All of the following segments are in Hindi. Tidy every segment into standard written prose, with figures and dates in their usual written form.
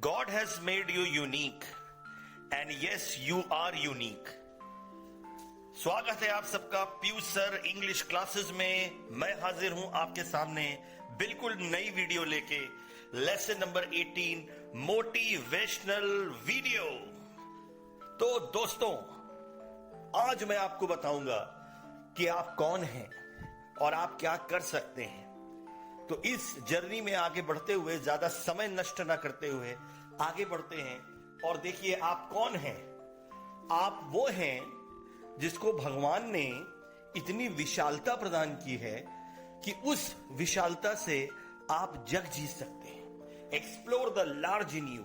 God has made you unique and yes you are unique। स्वागत है आप सबका पीयूष सर इंग्लिश क्लासेस में। मैं हाजिर हूं आपके सामने बिल्कुल नई वीडियो लेके, लेसन नंबर 18 मोटिवेशनल वीडियो। तो दोस्तों, आज मैं आपको बताऊंगा कि आप कौन हैं और आप क्या कर सकते हैं। तो इस जर्नी में आगे बढ़ते हुए, ज्यादा समय नष्ट ना करते हुए आगे बढ़ते हैं और देखिए आप कौन हैं। आप वो हैं जिसको भगवान ने इतनी विशालता प्रदान की है कि उस विशालता से आप जग जीत सकते हैं। Explore the large in you,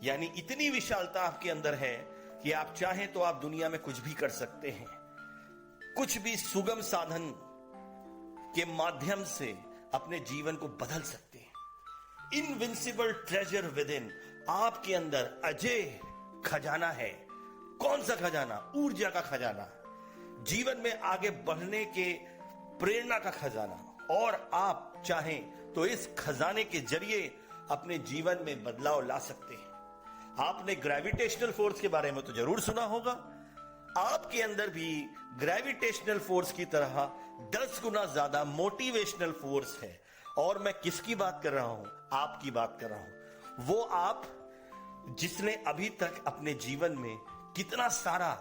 यानी इतनी विशालता आपके अंदर है कि आप चाहें तो आप दुनिया में कुछ भी कर सकते हैं। कुछ भी सुगम साधन के माध्यम से अपने जीवन को बदल सकते हैं। इनविंसिबल ट्रेजर विद इन, आपके अंदर अजय खजाना है। कौन सा खजाना? ऊर्जा का खजाना, जीवन में आगे बढ़ने के प्रेरणा का खजाना। और आप चाहें तो इस खजाने के जरिए अपने जीवन में बदलाव ला सकते हैं। आपने ग्रेविटेशनल फोर्स के बारे में तो जरूर सुना होगा। आपके अंदर भी ग्रेविटेशनल फोर्स की तरह 10 गुना ज्यादा मोटिवेशनल फोर्स है। और मैं किसकी बात कर रहा हूं? आपकी बात कर रहा हूं। वो आप जिसने अभी तक अपने जीवन में कितना सारा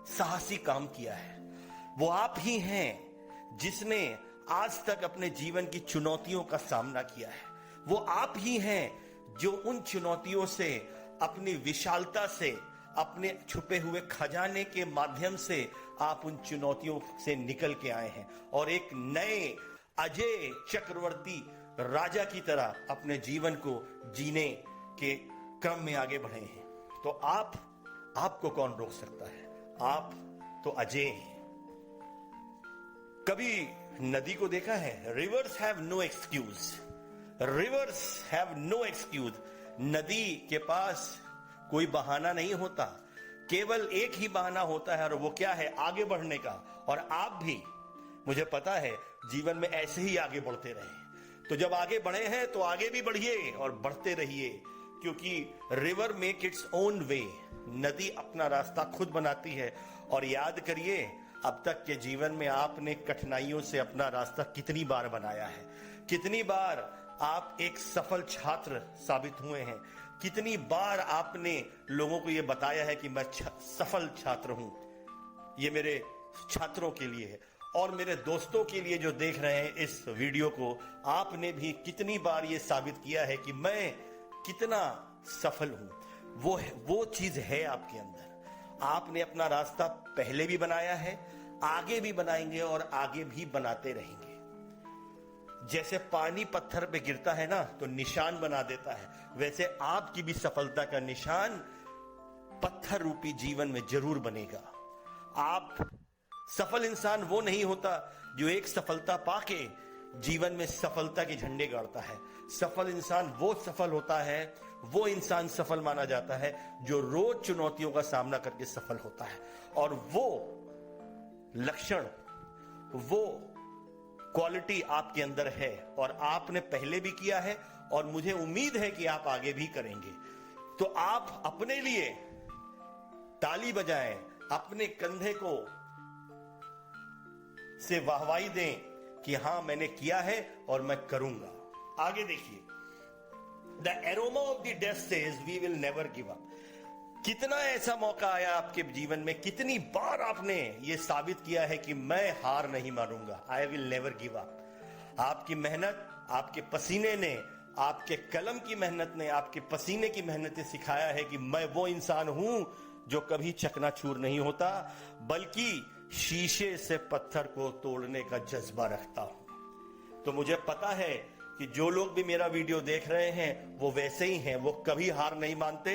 साहसी काम किया है। वो आप ही हैं जिसने आज तक अपने जीवन की चुनौतियों का सामना किया है। वो आप ही हैं जो उन चुनौतियों से, अपनी विशालता से, अपने छुपे हुए खजाने के माध्यम से आप उन चुनौतियों से निकल के आए हैं और एक नए अजय चक्रवर्ती राजा की तरह अपने जीवन को जीने के क्रम में आगे बढ़े हैं। तो आपको कौन रोक सकता है? आप तो अजय हैं। कभी नदी को देखा है? Rivers have no excuse. Rivers have no excuse. नदी के पास कोई बहाना नहीं होता, केवल एक ही बहाना होता है और वो क्या है? आगे बढ़ने का। और आप भी, मुझे पता है, जीवन में ऐसे ही आगे बढ़ते रहे। तो जब आगे बढ़े हैं तो आगे भी बढ़िए और बढ़ते रहिए, क्योंकि river make its own way. नदी अपना रास्ता खुद बनाती है। और याद करिए, अब तक के जीवन में आपने कठिनाइयों से अपना रास्ता कितनी बार बनाया है। कितनी बार आप एक सफल छात्र साबित हुए हैं। कितनी बार आपने लोगों को यह बताया है कि मैं सफल छात्र हूं। ये मेरे छात्रों के लिए है और मेरे दोस्तों के लिए जो देख रहे हैं इस वीडियो को, आपने भी कितनी बार यह साबित किया है कि मैं कितना सफल हूं। वो चीज है आपके अंदर। आपने अपना रास्ता पहले भी बनाया है, आगे भी बनाएंगे और आगे भी बनाते रहेंगे। जैसे पानी पत्थर पे गिरता है ना तो निशान बना देता है, वैसे आपकी भी सफलता का निशान पत्थर रूपी जीवन में जरूर बनेगा। आप सफल इंसान वो नहीं होता जो एक सफलता पाके जीवन में सफलता के झंडे गाड़ता है। सफल इंसान वो सफल होता है, वो इंसान सफल माना जाता है जो रोज चुनौतियों का सामना करके सफल होता है। और वो लक्षण, वो क्वालिटी आपके अंदर है और आपने पहले भी किया है और मुझे उम्मीद है कि आप आगे भी करेंगे। तो आप अपने लिए ताली बजाएं, अपने कंधे को से वाहवाही दें कि हां, मैंने किया है और मैं करूंगा। आगे देखिए, the aroma of the death says we will never give up. कितना ऐसा मौका आया आपके जीवन में, कितनी बार आपने ये साबित किया है कि मैं हार नहीं मानूंगा। I will never give up. आपकी मेहनत, आपके पसीने ने, आपके कलम की मेहनत ने, आपके पसीने की मेहनत ने सिखाया है कि मैं वो इंसान हूं जो कभी चकनाचूर नहीं होता, बल्कि शीशे से पत्थर को तोड़ने का जज्बा रखता हूं। तो मुझे पता है कि जो लोग भी मेरा वीडियो देख रहे हैं वो वैसे ही हैं। वो कभी हार नहीं मानते,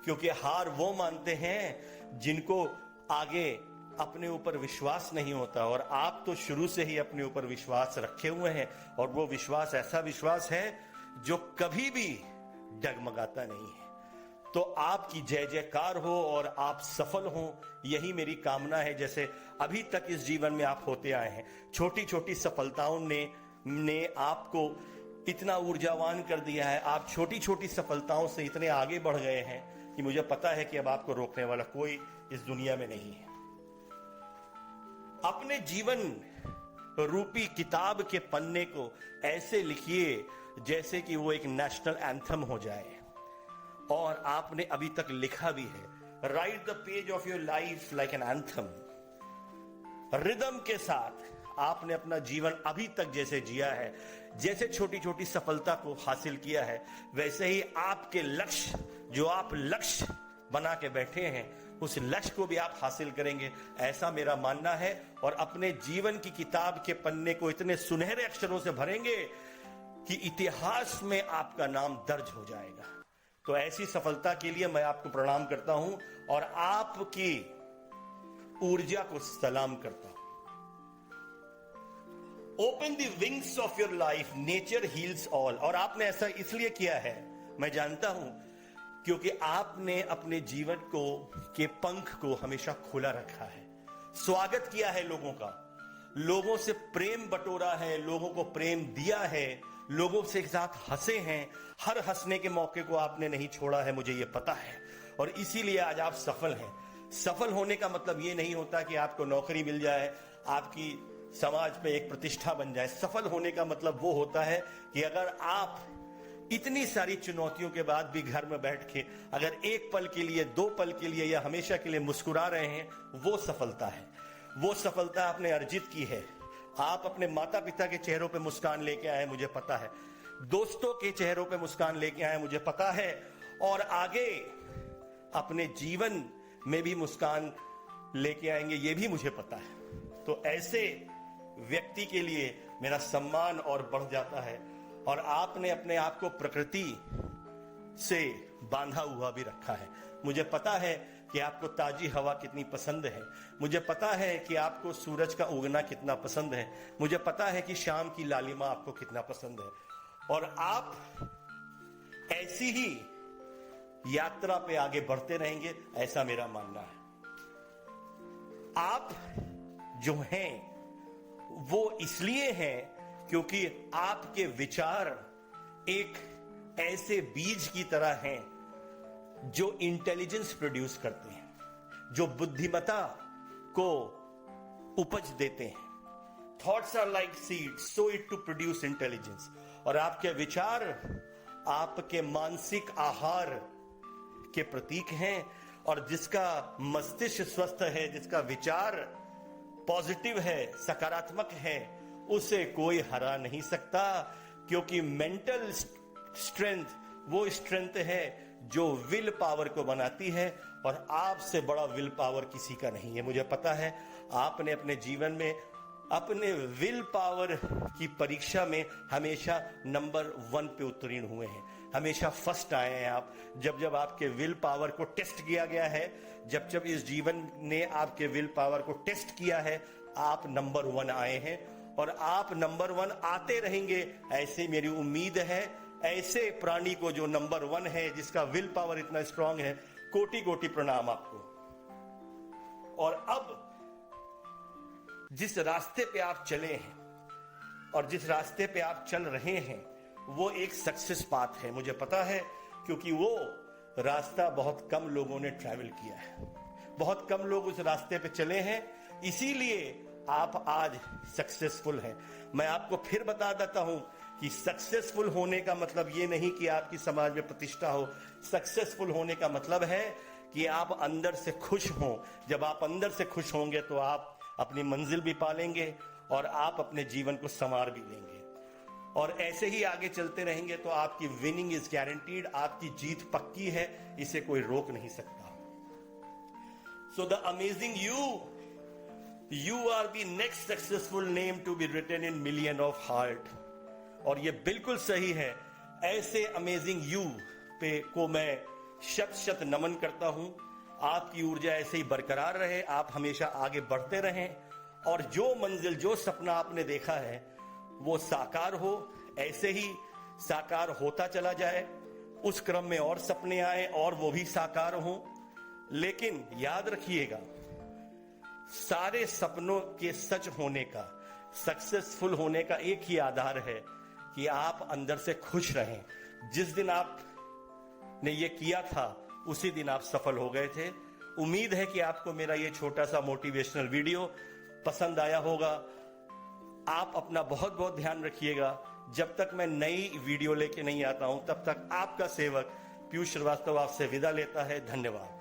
क्योंकि हार वो मानते हैं जिनको आगे अपने ऊपर विश्वास नहीं होता। और आप तो शुरू से ही अपने ऊपर विश्वास रखे हुए हैं और वो विश्वास ऐसा विश्वास है जो कभी भी डगमगाता नहीं है। तो आपकी जय जयकार हो और आप सफल हो, यही मेरी कामना है। जैसे अभी तक इस जीवन में आप होते आए हैं, छोटी छोटी सफलताओं ने आपको इतना ऊर्जावान कर दिया है, आप छोटी छोटी सफलताओं से इतने आगे बढ़ गए हैं कि मुझे पता है कि अब आपको रोकने वाला कोई इस दुनिया में नहीं है। अपने जीवन रूपी किताब के पन्ने को ऐसे लिखिए जैसे कि वो एक नेशनल एंथम हो जाए, और आपने अभी तक लिखा भी है। Right the page of your life like an anthem. Rhythm के साथ आपने अपना जीवन अभी तक जैसे जिया है, जैसे छोटी छोटी सफलता को हासिल किया है, वैसे ही आपके लक्ष्य, जो आप लक्ष्य बना के बैठे हैं, उस लक्ष्य को भी आप हासिल करेंगे, ऐसा मेरा मानना है। और अपने जीवन की किताब के पन्ने को इतने सुनहरे अक्षरों से भरेंगे कि इतिहास में आपका नाम दर्ज हो जाएगा। तो ऐसी सफलता के लिए मैं आपको प्रणाम करता हूं और आपकी ऊर्जा को सलाम करता हूं। Open the wings of your life, nature heels all. और आपने ऐसा इसलिए किया है, मैं जानता हूं, क्योंकि आपने अपने जीवन को के पंख को हमेशा खुला रखा है, स्वागत किया है लोगों का, लोगों से प्रेम बटोरा है, लोगों को प्रेम दिया है, लोगों से एक साथ हंसे हैं। हर हंसने के मौके को आपने नहीं छोड़ा है, मुझे यह पता है, और इसीलिए आज आप सफल हैं। सफल होने का मतलब यह नहीं होता कि आपको नौकरी मिल जाए, आपकी समाज में एक प्रतिष्ठा बन जाए। सफल होने का मतलब वो होता है कि अगर आप इतनी सारी चुनौतियों के बाद भी घर में बैठ के अगर एक पल के लिए, दो पल के लिए या हमेशा के लिए मुस्कुरा रहे हैं, वो सफलता है। वो सफलता आपने अर्जित की है। आप अपने माता पिता के चेहरों पे मुस्कान लेके आए, मुझे पता है, दोस्तों के चेहरों पे मुस्कान लेके आए, मुझे पता है, और आगे अपने जीवन में भी मुस्कान लेके आएंगे, ये भी मुझे पता है। तो ऐसे व्यक्ति के लिए मेरा सम्मान और बढ़ जाता है। और आपने अपने आप को प्रकृति से बांधा हुआ भी रखा है। मुझे पता है कि आपको ताजी हवा कितनी पसंद है, मुझे पता है कि आपको सूरज का उगना कितना पसंद है, मुझे पता है कि शाम की लालिमा आपको कितना पसंद है। और आप ऐसी ही यात्रा पे आगे बढ़ते रहेंगे, ऐसा मेरा मानना है। आप जो हैं वो इसलिए हैं क्योंकि आपके विचार एक ऐसे बीज की तरह हैं जो इंटेलिजेंस प्रोड्यूस करते हैं, जो बुद्धिमत्ता को उपज देते हैं। Thoughts are like seeds, so it to produce intelligence. और आपके विचार आपके मानसिक आहार के प्रतीक हैं, और जिसका मस्तिष्क स्वस्थ है, जिसका विचार पॉजिटिव है, सकारात्मक है, उसे कोई हरा नहीं सकता। क्योंकि मेंटल स्ट्रेंथ वो स्ट्रेंथ है जो विल पावर को बनाती है, और आपसे बड़ा विल पावर किसी का नहीं है। मुझे पता है आपने अपने जीवन में अपने विल पावर की परीक्षा में हमेशा नंबर 1 पे उत्तीर्ण हुए हैं, हमेशा फर्स्ट आए हैं आप। जब जब आपके विल पावर को टेस्ट किया गया है, जब जब इस जीवन ने आपके विल पावर को टेस्ट किया है, आप नंबर 1 आए हैं, और आप नंबर 1 आते रहेंगे, ऐसे मेरी उम्मीद है। ऐसे प्राणी को जो नंबर 1 है, जिसका विल पावर इतना स्ट्रांग है, कोटि कोटि प्रणाम आपको। और अब जिस रास्ते पे आप चले हैं और जिस रास्ते पे आप चल रहे हैं, वो एक सक्सेस पाथ है, मुझे पता है, क्योंकि वो रास्ता बहुत कम लोगों ने ट्रैवल किया है, बहुत कम लोग उस रास्ते पे चले हैं, इसीलिए आप आज सक्सेसफुल हैं। मैं आपको फिर बता देता हूं कि सक्सेसफुल होने का मतलब ये नहीं कि आपकी समाज में प्रतिष्ठा हो। सक्सेसफुल होने का मतलब है कि आप अंदर से खुश हों। जब आप अंदर से खुश होंगे तो आप अपनी मंजिल भी पालेंगे और आप अपने जीवन को संवार भी लेंगे। और ऐसे ही आगे चलते रहेंगे तो आपकी विनिंग इज गारंटीड, आपकी जीत पक्की है, इसे कोई रोक नहीं सकता। So the amazing you are the next successful name to be written in million of heart। और ये बिल्कुल सही है। ऐसे अमेजिंग यू पे को मैं शत शत नमन करता हूं। आपकी ऊर्जा ऐसे ही बरकरार रहे, आप हमेशा आगे बढ़ते रहें, और जो मंजिल, जो सपना आपने देखा है वो साकार हो, ऐसे ही साकार होता चला जाए। उस क्रम में और सपने आए और वो भी साकार हों। लेकिन याद रखिएगा, सारे सपनों के सच होने का, सक्सेसफुल होने का एक ही आधार है कि आप अंदर से खुश रहें। जिस दिन आपने ये किया था उसी दिन आप सफल हो गए थे। उम्मीद है कि आपको मेरा ये छोटा सा मोटिवेशनल वीडियो पसंद आया होगा। आप अपना बहुत बहुत ध्यान रखिएगा। जब तक मैं नई वीडियो लेके नहीं आता हूं तब तक आपका सेवक पीयूष श्रीवास्तव आपसे विदा लेता है। धन्यवाद।